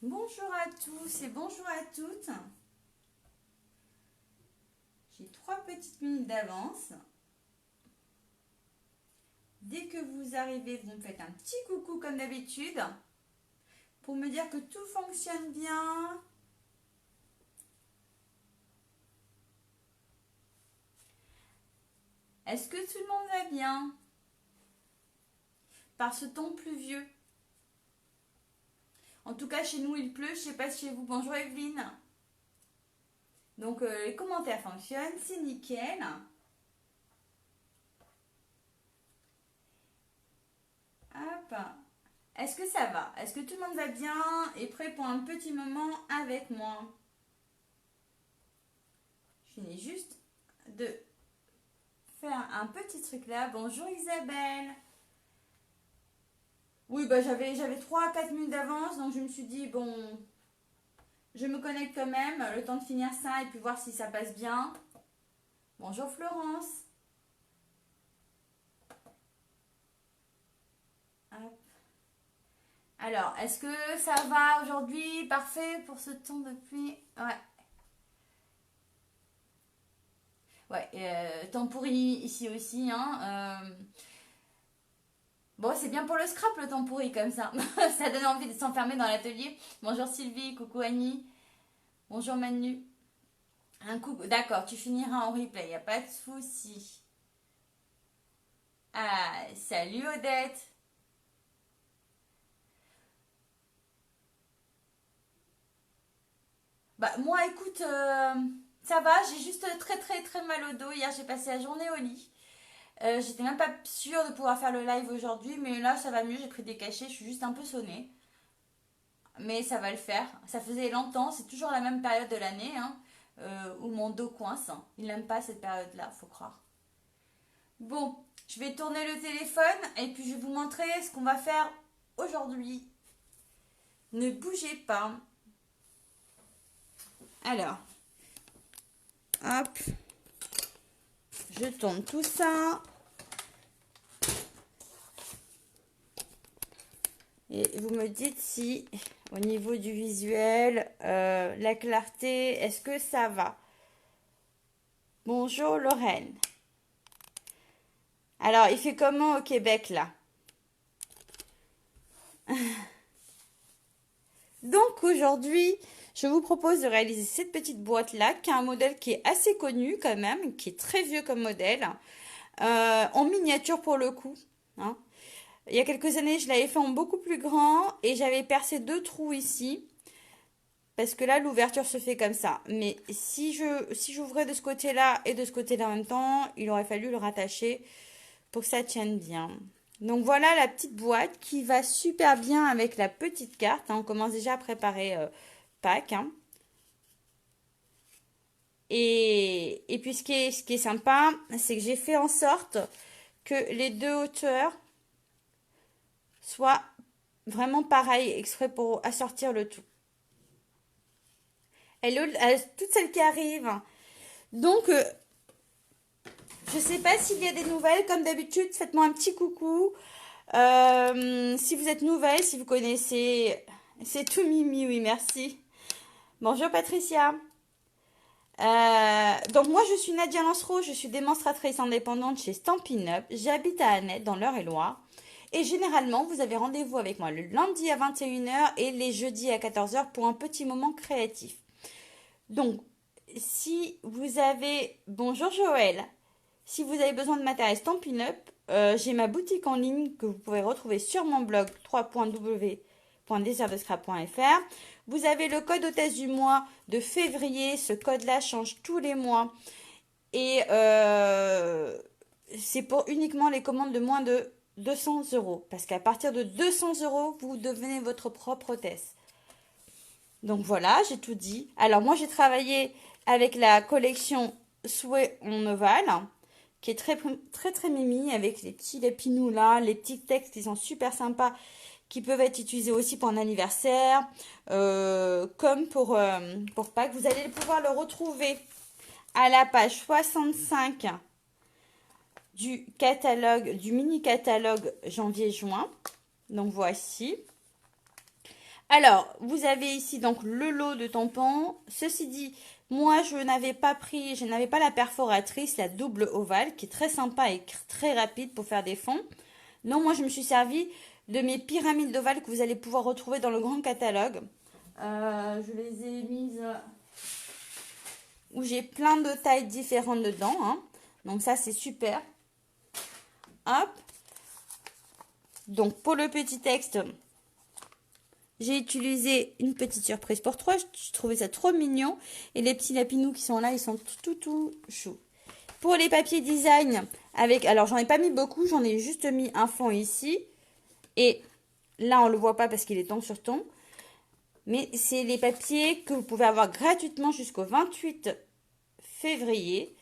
Bonjour à tous et bonjour à toutes. J'ai 3 petites minutes d'avance. Dès que vous arrivez, vous me faites un petit coucou comme d'habitude pour me dire que tout fonctionne bien. Est-ce que tout le monde va bien par ce temps pluvieux? En tout cas, chez nous, il pleut. Je ne sais pas si chez vous. Bonjour Evelyne. Donc, les commentaires fonctionnent. C'est nickel. Hop. Est-ce que ça va? Est-ce que tout le monde va bien et prêt pour un petit moment avec moi? Je finis juste de faire un petit truc là. Bonjour Isabelle. Oui, bah j'avais 3 à 4 minutes d'avance, donc je me suis dit, bon, je me connecte quand même, le temps de finir ça et puis voir si ça passe bien. Bonjour Florence. Hop. Alors, est-ce que ça va aujourd'hui? Parfait pour ce temps de pluie? Ouais. Ouais, temps pourri ici aussi, hein. Bon, c'est bien pour le scrap le temps pourri comme ça. Ça donne envie de s'enfermer dans l'atelier. Bonjour Sylvie, coucou Annie. Bonjour Manu. Un coucou. D'accord, tu finiras en replay, y a pas de souci. Ah, salut Odette. Bah moi écoute, ça va, j'ai juste très très très mal au dos. Hier j'ai passé la journée au lit. J'étais même pas sûre de pouvoir faire le live aujourd'hui, mais là ça va mieux, j'ai pris des cachets, je suis juste un peu sonnée. Mais ça va le faire. Ça faisait longtemps, c'est toujours la même période de l'année, hein, où mon dos coince. Il n'aime pas cette période-là, faut croire. Bon, je vais tourner le téléphone et puis je vais vous montrer ce qu'on va faire aujourd'hui. Ne bougez pas. Alors, hop, je tourne tout ça. Et vous me dites si, au niveau du visuel, la clarté, est-ce que ça va? Bonjour Lorraine. Alors, il fait comment au Québec là? Donc aujourd'hui, je vous propose de réaliser cette petite boîte là, qui est un modèle qui est assez connu quand même, qui est très vieux comme modèle, en miniature pour le coup, hein. Il y a quelques années, je l'avais fait en beaucoup plus grand et j'avais percé 2 trous ici. Parce que là, l'ouverture se fait comme ça. Mais si j'ouvrais de ce côté-là et de ce côté-là en même temps, il aurait fallu le rattacher pour que ça tienne bien. Donc voilà la petite boîte qui va super bien avec la petite carte, hein. On commence déjà à préparer Pâques, hein. Et puis ce qui est sympa, c'est que j'ai fait en sorte que les deux hauteurs soient vraiment pareilles, exprès pour assortir le tout. Hello à toutes celles qui arrivent. Donc, je sais pas s'il y a des nouvelles. Comme d'habitude, faites-moi un petit coucou. Si vous êtes nouvelle, si vous connaissez, c'est tout Mimi, oui, merci. Bonjour Patricia. Donc moi je suis Nadia Lancereau, je suis démonstratrice indépendante chez Stampin' Up. J'habite à Annette dans l'Eure-et-Loire. Et généralement, vous avez rendez-vous avec moi le lundi à 21 h et les jeudis à 14 h pour un petit moment créatif. Donc, si vous avez... Bonjour Joël. Si vous avez besoin de matériel Stampin' Up, j'ai ma boutique en ligne que vous pouvez retrouver sur mon blog www.desirdescrap.fr. Vous avez le code hôtesse du mois de février. Ce code-là change tous les mois. Et c'est pour uniquement les commandes de moins de 200 euros. Parce qu'à partir de 200 euros, vous devenez votre propre hôtesse. Donc voilà, j'ai tout dit. Alors moi, j'ai travaillé avec la collection Souhait en ovale, qui est très très très mimi, avec les petits lapinous là, les petits textes qui sont super sympas, qui peuvent être utilisés aussi pour un anniversaire, comme pour Pâques. Vous allez pouvoir le retrouver à la page 65 du catalogue, du mini catalogue janvier-juin. Donc voici. Alors, vous avez ici donc le lot de tampons. Ceci dit, moi je n'avais pas pris, je n'avais pas la perforatrice, la double ovale, qui est très sympa et très rapide pour faire des fonds. Non, moi je me suis servi de mes pyramides d'ovales que vous allez pouvoir retrouver dans le grand catalogue. Je les ai mises où j'ai plein de tailles différentes dedans, hein. Donc ça c'est super. Hop. Donc pour le petit texte, j'ai utilisé une petite surprise pour 3. Je trouvais ça trop mignon. Et les petits lapinous qui sont là, ils sont tout choux. Pour les papiers design, alors j'en ai pas mis beaucoup, j'en ai juste mis un fond ici. Et là, on ne le voit pas parce qu'il est ton sur ton. Mais c'est les papiers que vous pouvez avoir gratuitement jusqu'au 28 février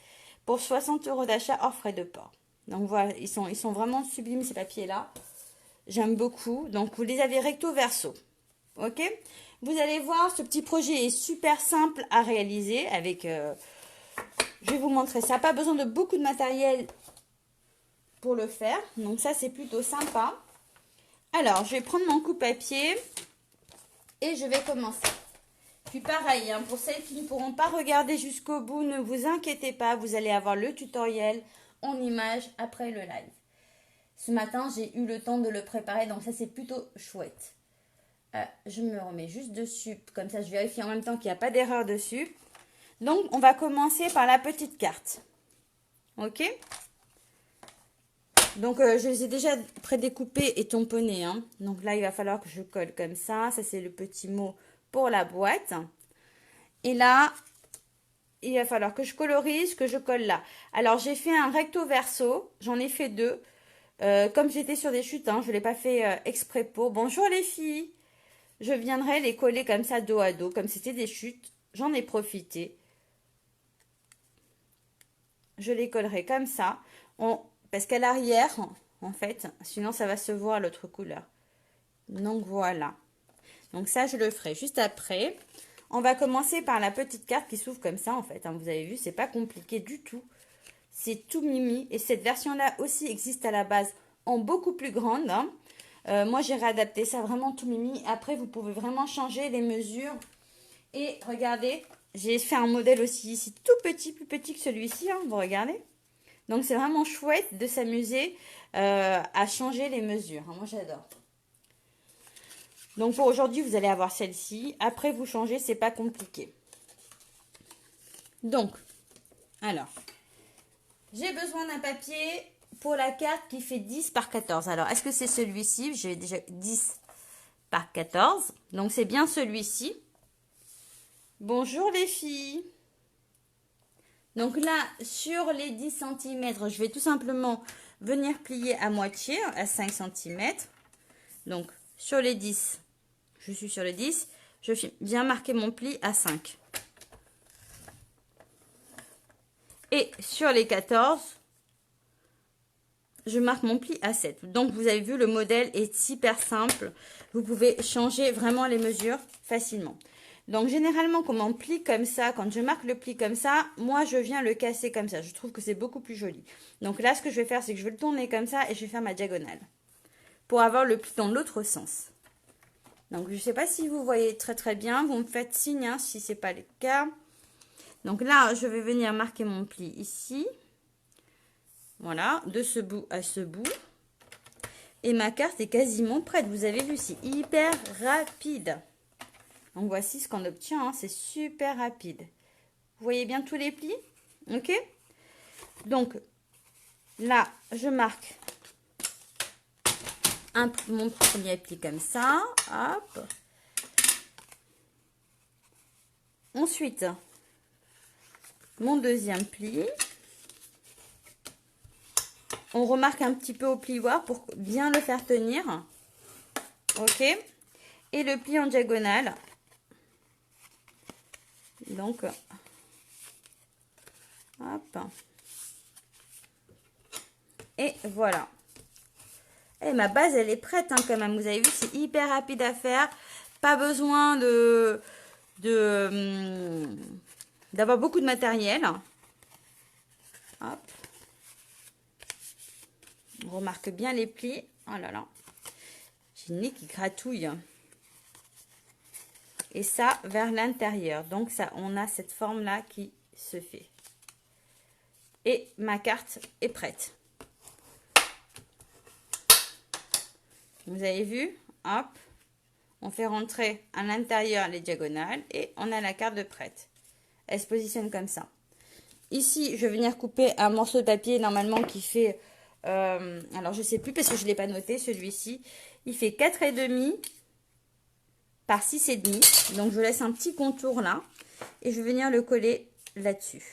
pour 60 € d'achat hors frais de port. Donc voilà, ils sont vraiment sublimes ces papiers-là. J'aime beaucoup. Donc vous les avez recto verso. Ok, vous allez voir, ce petit projet est super simple à réaliser avec, je vais vous montrer ça, pas besoin de beaucoup de matériel pour le faire, donc ça c'est plutôt sympa. Alors, je vais prendre mon coupe-papier et je vais commencer. Puis pareil, hein, pour celles qui ne pourront pas regarder jusqu'au bout, ne vous inquiétez pas, vous allez avoir le tutoriel en images après le live. Ce matin, j'ai eu le temps de le préparer, donc ça c'est plutôt chouette. Je me remets juste dessus, comme ça je vérifie en même temps qu'il n'y a pas d'erreur dessus. Donc on va commencer par la petite carte. Ok, donc je les ai déjà prédécoupés et tamponnés, hein. Donc là il va falloir que je colle comme ça. Ça c'est le petit mot pour la boîte. Et là il va falloir que je colorise, que je colle là. Alors j'ai fait un recto verso, j'en ai fait 2. Comme j'étais sur des chutes, hein, je ne l'ai pas fait exprès pour. Bonjour les filles. Je viendrai les coller comme ça dos à dos, comme c'était des chutes. J'en ai profité. Je les collerai comme ça. Parce qu'à l'arrière, en fait, sinon ça va se voir l'autre couleur. Donc voilà. Donc ça, je le ferai juste après. On va commencer par la petite carte qui s'ouvre comme ça, en fait, hein. Vous avez vu, c'est pas compliqué du tout. C'est tout mimi. Et cette version-là aussi existe à la base en beaucoup plus grande, hein. Moi, j'ai réadapté ça vraiment tout mimi. Après, vous pouvez vraiment changer les mesures. Et regardez, j'ai fait un modèle aussi ici, tout petit, plus petit que celui-ci, hein, vous regardez. Donc, c'est vraiment chouette de s'amuser à changer les mesures, hein. Moi, j'adore. Donc, pour aujourd'hui, vous allez avoir celle-ci. Après, vous changez, c'est pas compliqué. Donc, alors, j'ai besoin d'un papier pour la carte qui fait 10 par 14. Alors, est-ce que c'est celui-ci? J'ai déjà 10 par 14. Donc, c'est bien celui-ci. Bonjour les filles. Donc là, sur les 10 cm, je vais tout simplement venir plier à moitié, à 5 cm. Donc, sur les 10, je suis sur les 10, je viens marquer mon pli à 5. Et sur les 14, je marque mon pli à 7. Donc, vous avez vu, le modèle est hyper simple. Vous pouvez changer vraiment les mesures facilement. Donc, généralement, quand on plie comme ça, quand je marque le pli comme ça, moi, je viens le casser comme ça. Je trouve que c'est beaucoup plus joli. Donc là, ce que je vais faire, c'est que je vais le tourner comme ça et je vais faire ma diagonale pour avoir le pli dans l'autre sens. Donc, je ne sais pas si vous voyez très très bien. Vous me faites signe, hein, si ce n'est pas le cas. Donc là, je vais venir marquer mon pli ici. Voilà, de ce bout à ce bout. Et ma carte est quasiment prête. Vous avez vu, c'est hyper rapide. Donc, voici ce qu'on obtient, hein. C'est super rapide. Vous voyez bien tous les plis? Ok? Donc, là, je marque mon premier pli comme ça. Hop. Ensuite, mon deuxième pli. On remarque un petit peu au plioir pour bien le faire tenir. Ok? Et le pli en diagonale. Donc, hop. Et voilà. Et ma base, elle est prête, hein, quand même. Vous avez vu, c'est hyper rapide à faire. Pas besoin d'avoir beaucoup de matériel. Hop. On remarque bien les plis. Oh là là. J'ai le nez qui gratouille. et ça vers l'intérieur. Donc ça, on a cette forme là qui se fait. Et ma carte est prête. Vous avez vu? Hop, on fait rentrer à l'intérieur les diagonales et on a la carte de prête. Elle se positionne comme ça. Ici, je vais venir couper un morceau de papier normalement qui fait... alors, je ne sais plus parce que je ne l'ai pas noté, celui-ci. Il fait 4,5 par 6,5. Donc, je laisse un petit contour là. Et je vais venir le coller là-dessus.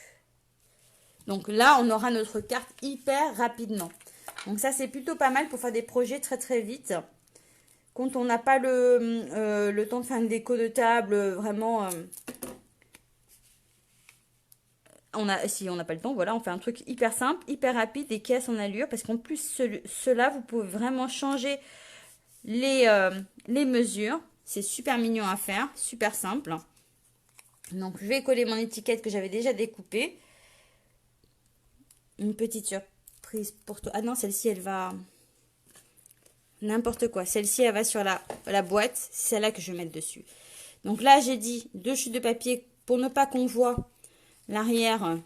Donc là, on aura notre carte hyper rapidement. Donc ça, c'est plutôt pas mal pour faire des projets très très vite. Quand on n'a pas le temps de faire une déco de table, vraiment... si on n'a pas le temps, voilà, on fait un truc hyper simple, hyper rapide et qui a son allure. Parce qu'en plus, cela, vous pouvez vraiment changer les mesures. C'est super mignon à faire, super simple. Donc, je vais coller mon étiquette que j'avais déjà découpée. Une petite surprise pour toi. Ah non, celle-ci, elle va... N'importe quoi. Celle-ci, elle va sur la boîte. C'est celle-là que je vais mettre dessus. Donc là, j'ai dit 2 chutes de papier pour ne pas qu'on voit l'arrière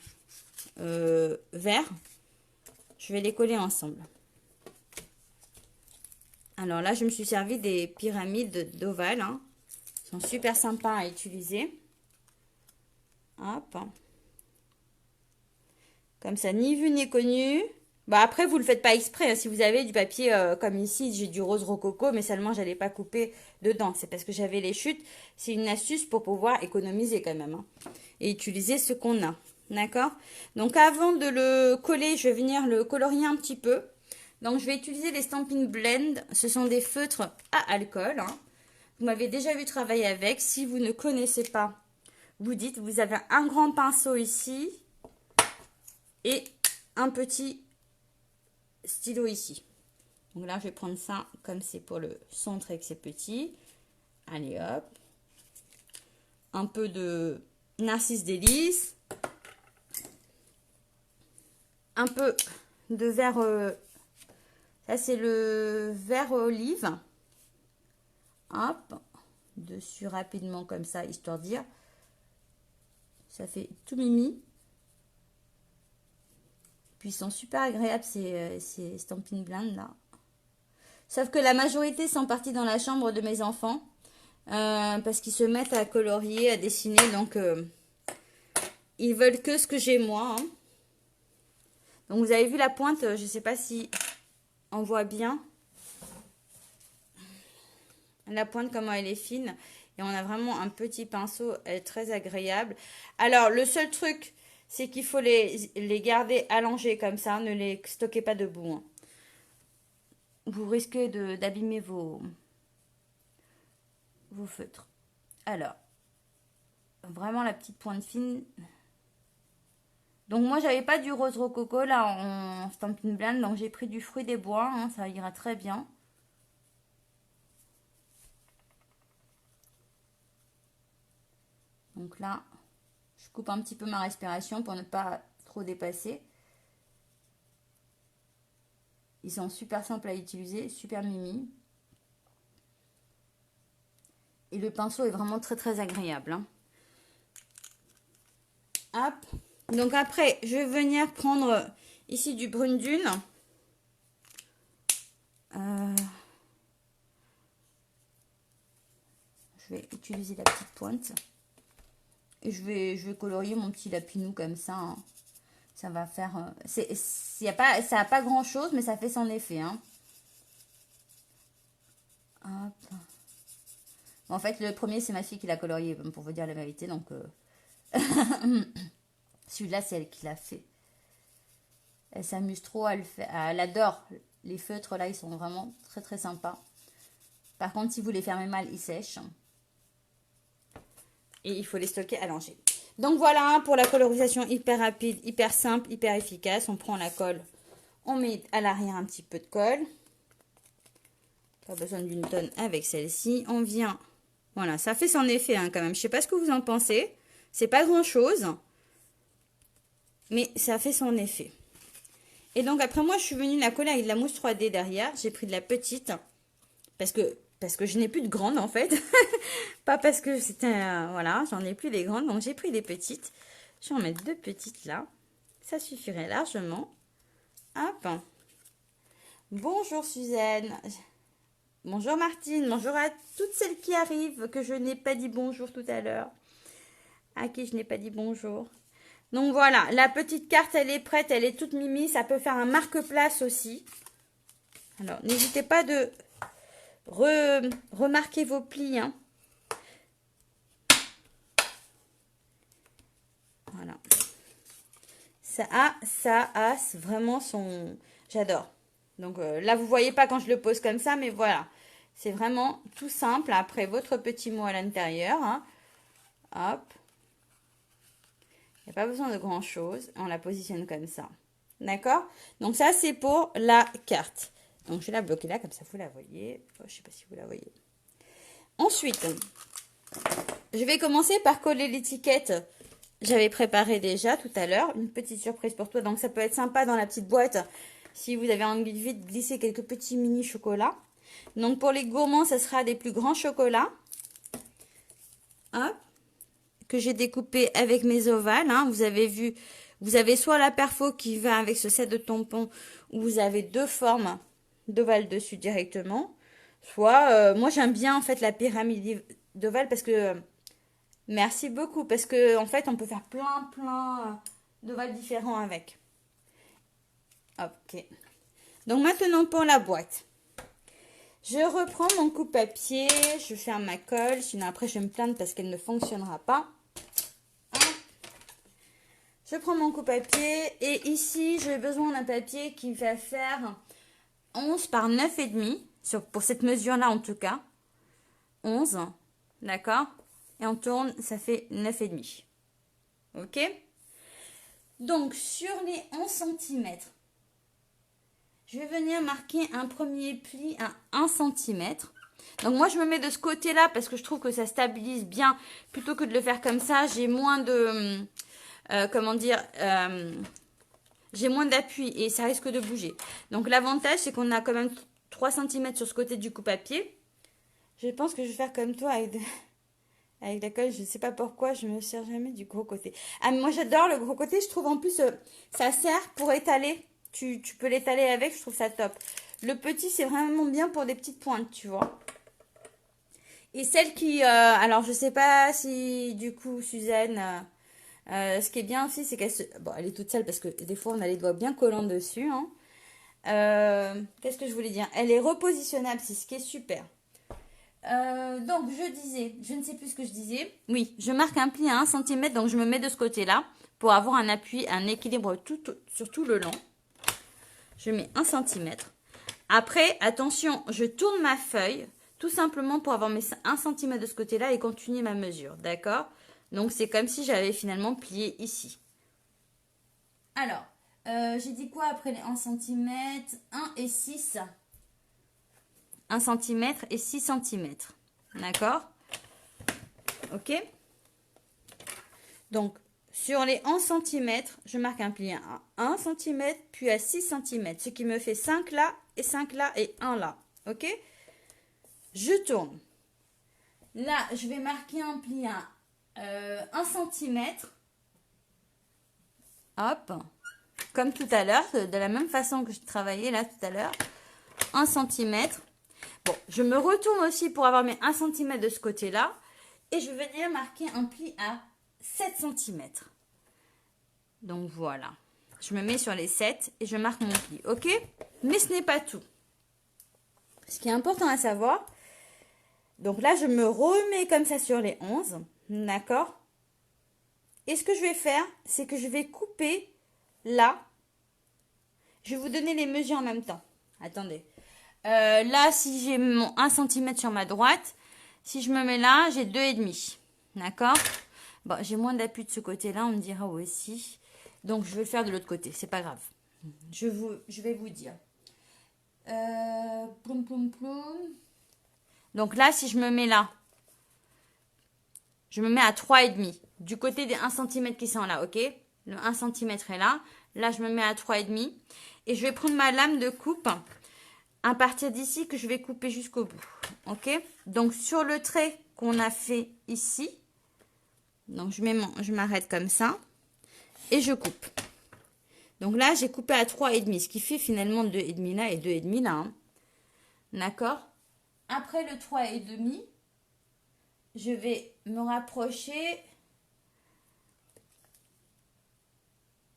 vert. Je vais les coller ensemble. Alors là, je me suis servi des pyramides d'ovales. Hein. Ils sont super sympas à utiliser. Hop. Comme ça, ni vu ni connu. Bah après, vous ne le faites pas exprès. Hein. Si vous avez du papier comme ici, j'ai du rose rococo, mais seulement, j'allais pas couper dedans. C'est parce que j'avais les chutes. C'est une astuce pour pouvoir économiser quand même. Hein. Et utiliser ce qu'on a. D'accord? Donc, avant de le coller, je vais venir le colorier un petit peu. Donc, je vais utiliser les Stampin' Blend. Ce sont des feutres à alcool. Hein. Vous m'avez déjà vu travailler avec. Si vous ne connaissez pas, vous dites, vous avez un grand pinceau ici. Et un petit stylo ici. Donc là, je vais prendre ça comme c'est pour le centre et que c'est petit. Allez, hop. Un peu de Narcisse Délice. Un peu de vert... ça, c'est le vert olive. Hop. Dessus rapidement comme ça, histoire de dire. Ça fait tout mimi. Puis ils sont super agréables ces Stampin' Blend là. Sauf que la majorité sont partis dans la chambre de mes enfants. Parce qu'ils se mettent à colorier, à dessiner. Donc ils veulent que ce que j'ai moi. Hein. Donc vous avez vu la pointe. Je ne sais pas si on voit bien. La pointe comment elle est fine. Et on a vraiment un petit pinceau. Elle est très agréable. Alors le seul truc... c'est qu'il faut les garder allongés comme ça. Ne les stockez pas debout. Hein. Vous risquez d'abîmer vos feutres. Alors, vraiment la petite pointe fine. Donc moi, j'avais pas du rose rococo là en Stampin' Blend. Donc j'ai pris du fruit des bois. Hein, ça ira très bien. Donc là... je coupe un petit peu ma respiration pour ne pas trop dépasser. Ils sont super simples à utiliser, super mimi. Et le pinceau est vraiment très très agréable. Hein. Hop. Donc après, je vais venir prendre ici du brune dune. Je vais utiliser la petite pointe. Et je vais colorier mon petit lapinou comme ça. Hein. Ça va faire... ça n'a pas grand chose, mais ça fait son effet. Hein. Hop. Bon, en fait, le premier, c'est ma fille qui l'a colorié, pour vous dire la vérité. Donc, celui-là, c'est elle qui l'a fait. Elle s'amuse trop à le faire. Elle adore. Les feutres, là, ils sont vraiment très, très sympas. Par contre, si vous les fermez mal, ils sèchent. Et il faut les stocker allongés. Donc voilà pour la colorisation hyper rapide, hyper simple, hyper efficace. On prend la colle, on met à l'arrière un petit peu de colle. Pas besoin d'une tonne avec celle-ci. On vient, voilà, ça fait son effet hein, quand même. Je sais pas ce que vous en pensez. C'est pas grand chose, mais ça fait son effet. Et donc après moi je suis venue la coller avec de la mousse 3D derrière. J'ai pris de la petite parce que parce que je n'ai plus de grandes en fait. Pas parce que c'était... voilà, j'en ai plus les grandes, donc j'ai pris des petites. Je vais en mettre 2 petites là. Ça suffirait largement. Hop. Bonjour Suzanne. Bonjour Martine. Bonjour à toutes celles qui arrivent, que je n'ai pas dit bonjour tout à l'heure. À qui je n'ai pas dit bonjour. Donc voilà, la petite carte, elle est prête, elle est toute mimi. Ça peut faire un marque-place aussi. Alors, n'hésitez pas de remarquer vos plis. Hein. Voilà. Ça a vraiment son... J'adore. Donc là, vous voyez pas quand je le pose comme ça, mais voilà. C'est vraiment tout simple. Après, votre petit mot à l'intérieur. Hein. Hop. Il n'y a pas besoin de grand chose. On la positionne comme ça. D'accord? Donc ça, c'est pour la carte. Donc je vais la bloquer là, comme ça vous la voyez. Oh, je ne sais pas si vous la voyez. Ensuite, je vais commencer par coller l'étiquette. J'avais préparé déjà tout à l'heure. Une petite surprise pour toi. Donc ça peut être sympa dans la petite boîte. Si vous avez envie de vite glisser quelques petits mini chocolats. Donc pour les gourmands, ça sera des plus grands chocolats. Hop. Que j'ai découpé avec mes ovales. Hein. Vous avez vu, vous avez soit la perfo qui va avec ce set de tampons, où vous avez 2 formes d'ovales dessus directement. Soit, moi j'aime bien en fait la pyramide d'ovales parce que, merci beaucoup, parce que en fait on peut faire plein d'ovales différents avec. Ok. Donc maintenant pour la boîte. Je reprends mon coupe-papier, je ferme ma colle, sinon après je vais me plaindre parce qu'elle ne fonctionnera pas. Je prends mon coupe-papier et ici j'ai besoin d'un papier qui va faire 11 par 9,5, pour cette mesure-là en tout cas. 11, d'accord? Et on tourne, ça fait 9,5. Ok? Donc sur les 11 cm, je vais venir marquer un premier pli à 1 cm. Donc moi je me mets de ce côté-là parce que je trouve que ça stabilise bien. Plutôt que de le faire comme ça, j'ai moins de... comment dire, j'ai moins d'appui et ça risque de bouger. Donc l'avantage, c'est qu'on a quand même 3 cm sur ce côté du coupe-papier. Je pense que je vais faire comme toi avec la colle. Je ne sais pas pourquoi, je ne me sers jamais du gros côté. Ah, mais moi j'adore le gros côté. Je trouve en plus, ça sert pour étaler. Tu peux l'étaler avec, je trouve ça top. Le petit, c'est vraiment bien pour des petites pointes, tu vois. Et celle qui... alors, je sais pas si, du coup, Suzanne... ce qui est bien aussi, c'est qu'elle bon, elle est toute seule parce que des fois, on a les doigts bien collants dessus. Hein. Qu'est-ce que je voulais dire? Elle est repositionnable, c'est ce qui est super. Donc, je disais... Je ne sais plus ce que je disais. Oui, je marque un pli à 1 cm, donc je me mets de ce côté-là pour avoir un appui, un équilibre sur tout le long. Je mets 1 cm. Après, attention, je tourne ma feuille tout simplement pour avoir mes 1 cm de ce côté-là et continuer ma mesure, d'accord? Donc, c'est comme si j'avais finalement plié ici. Alors, j'ai dit quoi après les 1 cm? 1 et 6. 1 cm et 6 cm. D'accord? Ok? Donc, sur les 11 cm, je marque un pli à 1 cm, puis à 6 cm. Ce qui me fait 5 là, et 5 là, et 1 là. Ok? Je tourne. Là, je vais marquer un pli à 1 cm. Hop. Comme tout à l'heure, de la même façon que je travaillais là tout à l'heure. 1 cm. Bon, je me retourne aussi pour avoir mes 1 cm de ce côté-là. Et je vais venir marquer un pli à 7 cm. Donc voilà. Je me mets sur les 7 et je marque mon pli. Ok? Mais ce n'est pas tout. Ce qui est important à savoir, donc là, je me remets comme ça sur les 11. D'accord? Et ce que je vais faire, c'est que je vais couper là. Je vais vous donner les mesures en même temps. Attendez. Là, si j'ai mon 1 cm sur ma droite, si je me mets là, j'ai 2,5. D'accord? Bon, j'ai moins d'appui de ce côté-là, on me dira aussi. Donc, je vais le faire de l'autre côté. C'est pas grave. Je vais vous dire. Ploum, ploum, ploum. Donc là, si je me mets là, je me mets à 3,5. Du côté des 1 cm qui sont là, ok? Le 1 cm est là. Là, je me mets à 3,5. Et je vais prendre ma lame de coupe à partir d'ici que je vais couper jusqu'au bout. Ok? Donc, sur le trait qu'on a fait ici, donc je m'arrête comme ça et je coupe. Donc là, j'ai coupé à 3,5, ce qui fait finalement 2,5 là et 2,5 là. Hein. D'accord? Après le 3,5, je vais me rapprocher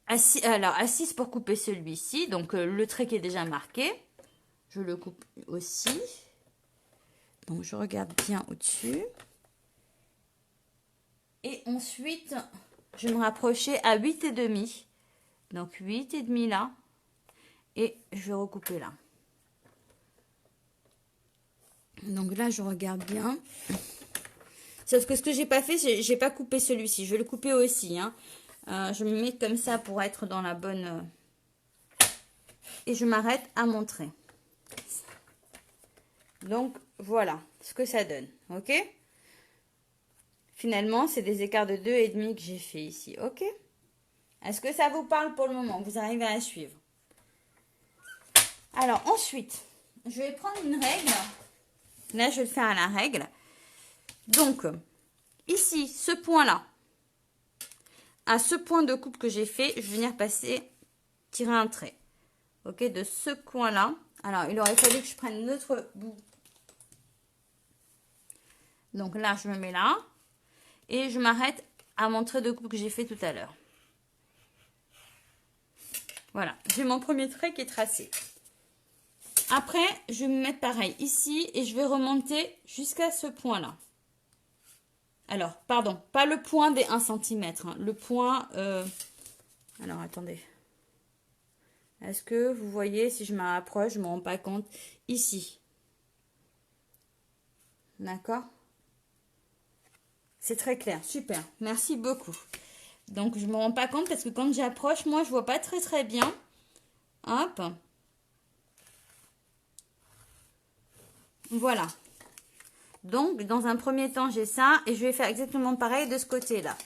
à 6, alors à 6 pour couper celui-ci. Donc le trait qui est déjà marqué, je le coupe aussi. Donc je regarde bien au-dessus. Et ensuite, je vais me rapprocher à 8,5. Donc 8,5 là. Et je vais recouper là. Donc là, je regarde bien. Sauf que ce que j'ai pas fait, j'ai pas coupé celui-ci. Je vais le couper aussi. Hein. Je me mets comme ça pour être dans la bonne... Et je m'arrête à mon trait. Donc, voilà ce que ça donne. Ok? Finalement, c'est des écarts de 2,5 que j'ai fait ici. Ok? Est-ce que ça vous parle pour le moment? Vous arrivez à suivre? Alors, ensuite, je vais prendre une règle. Là, je vais le faire à la règle. Donc, ici, ce point-là, à ce point de coupe que j'ai fait, je vais venir tirer un trait. Ok, de ce coin-là. Alors, il aurait fallu que je prenne l'autre bout. Donc là, je me mets là. Et je m'arrête à mon trait de coupe que j'ai fait tout à l'heure. Voilà, j'ai mon premier trait qui est tracé. Après, je vais me mettre pareil ici et je vais remonter jusqu'à ce point-là. Alors, pardon, pas le point des 1 cm. Hein, le point... Alors, attendez. Est-ce que vous voyez, si je m'approche, je ne me rends pas compte. Ici. D'accord? C'est très clair. Super. Merci beaucoup. Donc, je ne me rends pas compte parce que quand j'approche, moi, je ne vois pas très très bien. Hop. Voilà. Donc, dans un premier temps, j'ai ça. Et je vais faire exactement pareil de ce côté-là.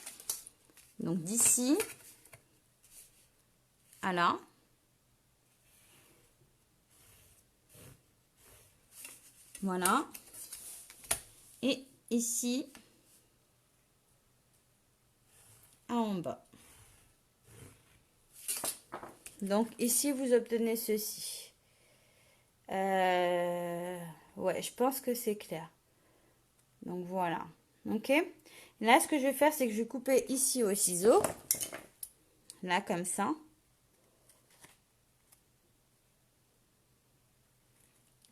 Donc, d'ici à là. Voilà. Et ici, à en bas. Donc, ici, vous obtenez ceci. Ouais, je pense que c'est clair. Donc, voilà. Ok. Là, ce que je vais faire, c'est que je vais couper ici au ciseau. Là, comme ça.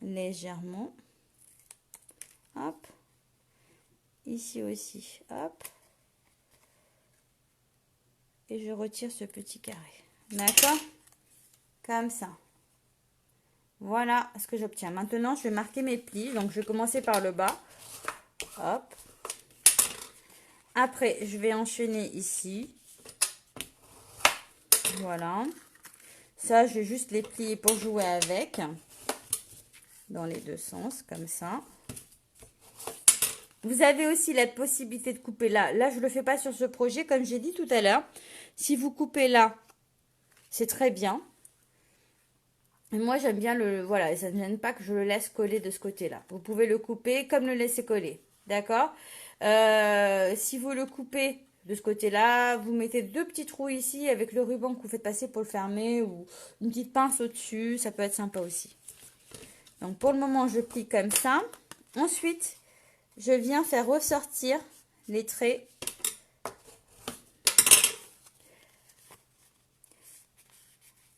Légèrement. Hop. Ici aussi. Hop. Et je retire ce petit carré. D'accord? Comme ça. Voilà ce que j'obtiens. Maintenant, je vais marquer mes plis. Donc, je vais commencer par le bas. Hop. Après, je vais enchaîner ici. Voilà. Ça, je vais juste les plier pour jouer avec. Dans les deux sens, comme ça. Vous avez aussi la possibilité de couper là. Là, je ne le fais pas sur ce projet, comme j'ai dit tout à l'heure. Si vous coupez là, c'est très bien. Et moi, j'aime bien le... Voilà, ça ne gêne pas que je le laisse coller de ce côté-là. Vous pouvez le couper comme le laisser coller. D'accord? Si vous le coupez de ce côté-là, vous mettez 2 petits trous ici avec le ruban que vous faites passer pour le fermer ou une petite pince au-dessus. Ça peut être sympa aussi. Donc, pour le moment, je plie comme ça. Ensuite, je viens faire ressortir les traits.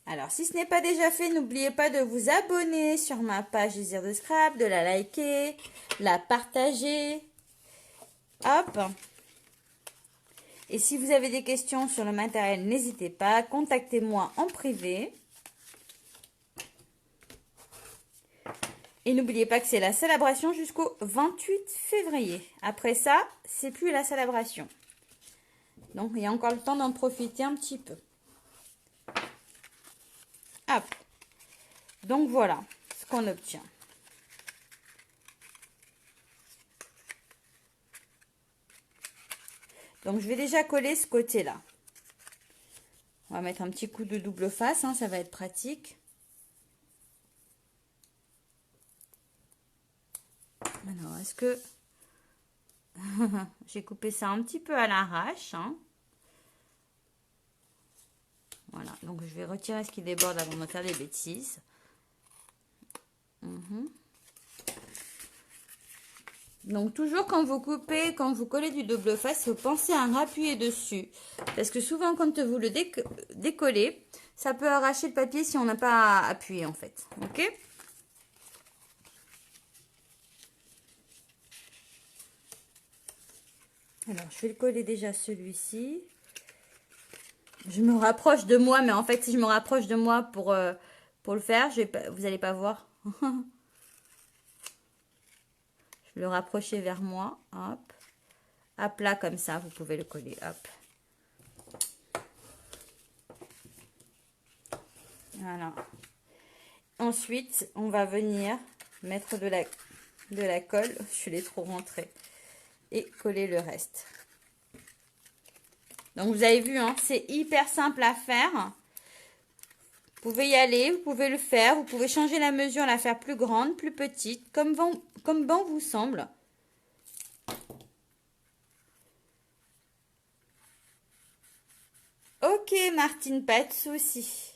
Alors, si ce n'est pas déjà fait, n'oubliez pas de vous abonner sur ma page Désir de Scrap, de la liker, la partager. Hop. Et si vous avez des questions sur le matériel, n'hésitez pas, contactez-moi en privé. Et n'oubliez pas que c'est la célébration jusqu'au 28 février. Après ça, c'est plus la célébration. Donc, il y a encore le temps d'en profiter un petit peu. Hop. Donc, voilà ce qu'on obtient. Donc, je vais déjà coller ce côté-là. On va mettre un petit coup de double face, hein, ça va être pratique. Alors, est-ce que... J'ai coupé ça un petit peu à l'arrache. Hein. Voilà, donc je vais retirer ce qui déborde avant de faire des bêtises. Donc toujours quand vous coupez, quand vous collez du double face, il faut penser à appuyer dessus. Parce que souvent quand vous le décollez, ça peut arracher le papier si on n'a pas appuyé en fait. Ok ? Alors je vais le coller déjà celui-ci. Je me rapproche de moi, mais en fait si je me rapproche de moi pour le faire, vous n'allez pas voir. Je vais le rapprocher vers moi, hop. À plat comme ça, vous pouvez le coller, hop. Voilà. Ensuite, on va venir mettre de la colle, je l'ai trop rentrée, et coller le reste. Donc vous avez vu, hein, c'est hyper simple à faire. Vous pouvez y aller, vous pouvez le faire, vous pouvez changer la mesure, la faire plus grande, plus petite, comme bon vous semble. Ok Martine, pas de souci.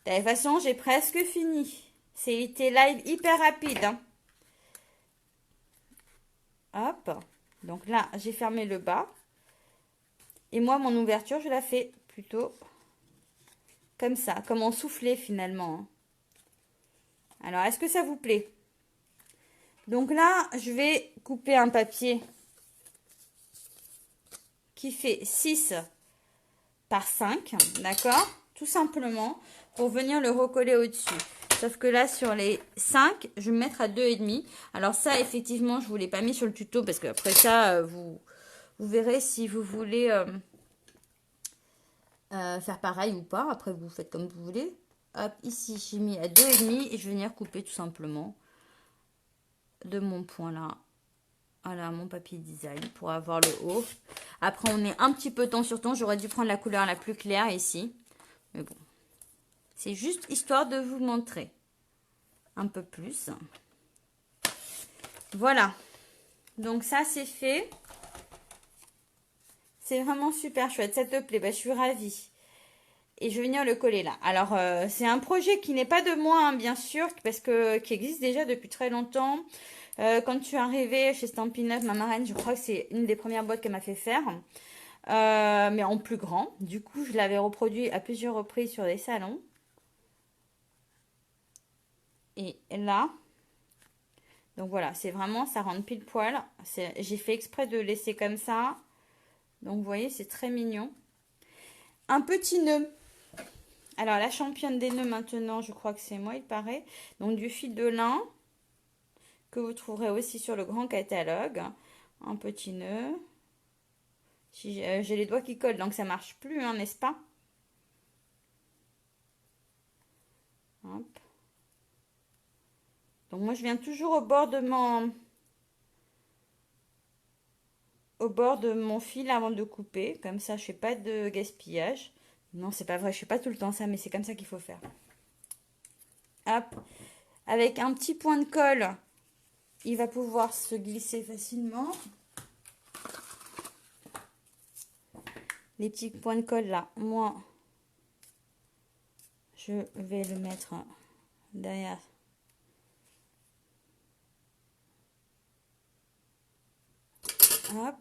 De toute façon, j'ai presque fini. C'était live hyper rapide. Hein. Hop. Donc là, j'ai fermé le bas. Et moi, mon ouverture, je la fais plutôt comme ça, comme en soufflé finalement. Hein. Alors, est-ce que ça vous plaît? Donc là, je vais couper un papier qui fait 6 par 5, d'accord? Tout simplement pour venir le recoller au-dessus. Sauf que là, sur les 5, je vais me mettre à 2,5. Alors ça, effectivement, je ne vous l'ai pas mis sur le tuto parce qu'après ça, vous verrez si vous voulez faire pareil ou pas. Après, vous faites comme vous voulez. Hop, ici, j'ai mis à 2,5 et je vais venir couper tout simplement de mon point là. Voilà, mon papier design pour avoir le haut. Après, on est un petit peu temps sur temps. J'aurais dû prendre la couleur la plus claire ici. Mais bon, c'est juste histoire de vous montrer un peu plus. Voilà. Donc ça, c'est fait. C'est vraiment super chouette. Ça te plaît? Bah, je suis ravie. Et je vais venir le coller là. Alors, c'est un projet qui n'est pas de moi, hein, bien sûr, parce que qui existe déjà depuis très longtemps. Quand tu es arrivée chez Stampin' Up, ma marraine, je crois que c'est une des premières boîtes qu'elle m'a fait faire. Mais en plus grand. Du coup, je l'avais reproduit à plusieurs reprises sur des salons. Et là, donc voilà, c'est vraiment, ça rentre pile poil. J'ai fait exprès de laisser comme ça. Donc, vous voyez, c'est très mignon. Un petit nœud. Alors, la championne des nœuds maintenant, je crois que c'est moi, il paraît. Donc, du fil de lin que vous trouverez aussi sur le grand catalogue. Un petit nœud. J'ai les doigts qui collent, donc ça marche plus, hein, n'est-ce pas? Hop. Donc, moi, je viens toujours au bord de mon fil avant de couper. Comme ça, je fais pas de gaspillage. Non, c'est pas vrai, je fais pas tout le temps ça, mais c'est comme ça qu'il faut faire. Hop. Avec un petit point de colle, il va pouvoir se glisser facilement. Les petits points de colle là, moi, je vais le mettre derrière. Hop.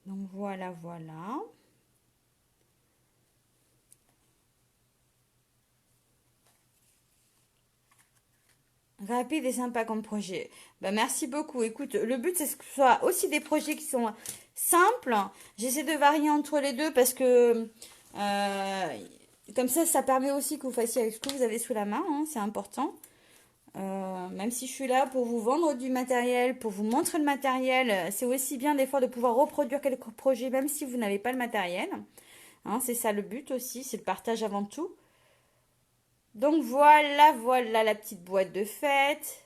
Donc voilà, voilà. Rapide et sympa comme projet. Bah, merci beaucoup. Écoute, le but, c'est que ce soit aussi des projets qui sont simples. J'essaie de varier entre les deux parce que comme ça permet aussi que vous fassiez avec ce que vous avez sous la main. Hein, c'est important. Même si je suis là pour vous vendre du matériel, pour vous montrer le matériel, c'est aussi bien des fois de pouvoir reproduire quelques projets même si vous n'avez pas le matériel. Hein, c'est ça le but aussi, c'est le partage avant tout. Donc voilà, voilà la petite boîte de fête.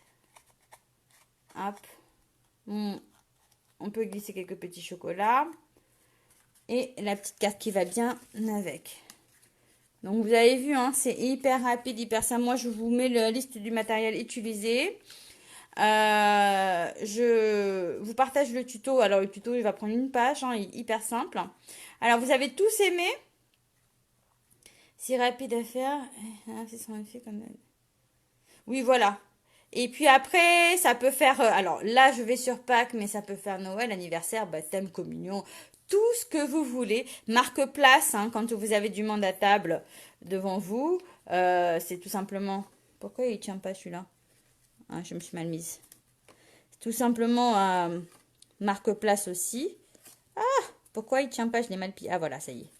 Hop. On peut glisser quelques petits chocolats. Et la petite carte qui va bien avec. Donc vous avez vu, hein, c'est hyper rapide, hyper simple. Moi, je vous mets la liste du matériel utilisé. Je vous partage le tuto. Alors, le tuto, il va prendre une page, hein, il est hyper simple. Alors, vous avez tous aimé. Si rapide à faire. C'est son effet comme. Oui, voilà. Et puis après, ça peut faire. Alors là, je vais sur Pâques, mais ça peut faire Noël, anniversaire, baptême, communion, tout ce que vous voulez. Marque place, hein, quand vous avez du monde à table devant vous. C'est tout simplement. Pourquoi il tient pas celui-là? Ah, je me suis mal mise. Tout simplement marque place aussi. Pourquoi il tient pas? Je l'ai mal plié. Ah voilà, ça y est.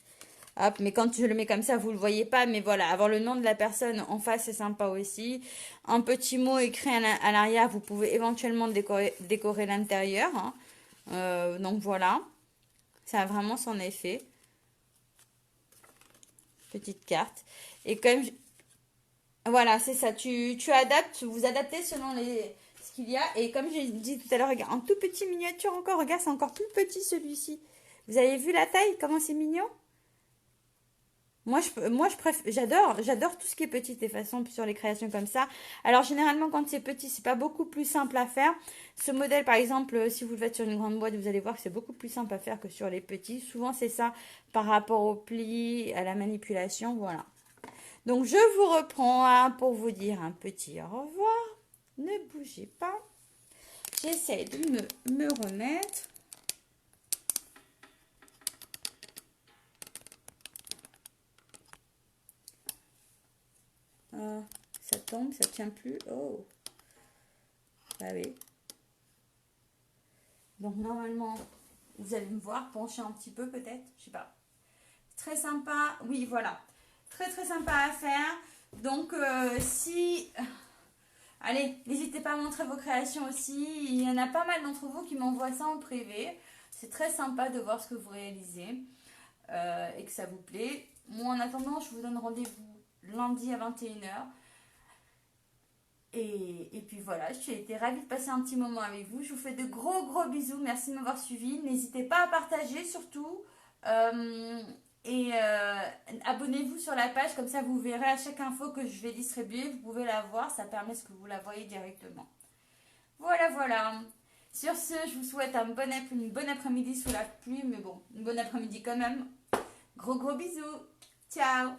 Hop, mais quand je le mets comme ça, vous le voyez pas. Mais voilà, avoir le nom de la personne en face, c'est sympa aussi. Un petit mot écrit à l'arrière, vous pouvez éventuellement décorer l'intérieur, hein. Donc voilà, ça a vraiment son effet. Petite carte. Et comme... Voilà, c'est ça. Tu adaptes, vous adaptez selon ce qu'il y a. Et comme j'ai dit tout à l'heure, regarde, un tout petit miniature encore. Regarde, c'est encore plus petit celui-ci. Vous avez vu la taille? Comment c'est mignon? Moi, je préfère, j'adore tout ce qui est petit de façon sur les créations comme ça. Alors, généralement, quand c'est petit, c'est pas beaucoup plus simple à faire. Ce modèle, par exemple, si vous le faites sur une grande boîte, vous allez voir que c'est beaucoup plus simple à faire que sur les petits. Souvent, c'est ça par rapport au pli, à la manipulation, voilà. Donc, je vous reprends hein, pour vous dire un petit au revoir. Ne bougez pas. J'essaie de me remettre. Ça tombe, ça tient plus. Oh, bah oui. Donc normalement, vous allez me voir pencher un petit peu peut-être, je sais pas. Très sympa, oui voilà. Très très sympa à faire. Donc si... Allez, n'hésitez pas à montrer vos créations aussi. Il y en a pas mal d'entre vous qui m'envoient ça en privé. C'est très sympa de voir ce que vous réalisez et que ça vous plaît. Moi en attendant, je vous donne rendez-vous lundi à 21h. Et puis voilà, j'ai été ravie de passer un petit moment avec vous. Je vous fais de gros gros bisous. Merci de m'avoir suivi. N'hésitez pas à partager surtout. Euh, et abonnez-vous sur la page. Comme ça, vous verrez à chaque info que je vais distribuer. Vous pouvez la voir. Ça permet que vous la voyez directement. Voilà, voilà. Sur ce, je vous souhaite une bonne après-midi sous la pluie. Mais bon, une bonne après-midi quand même. Gros gros bisous. Ciao.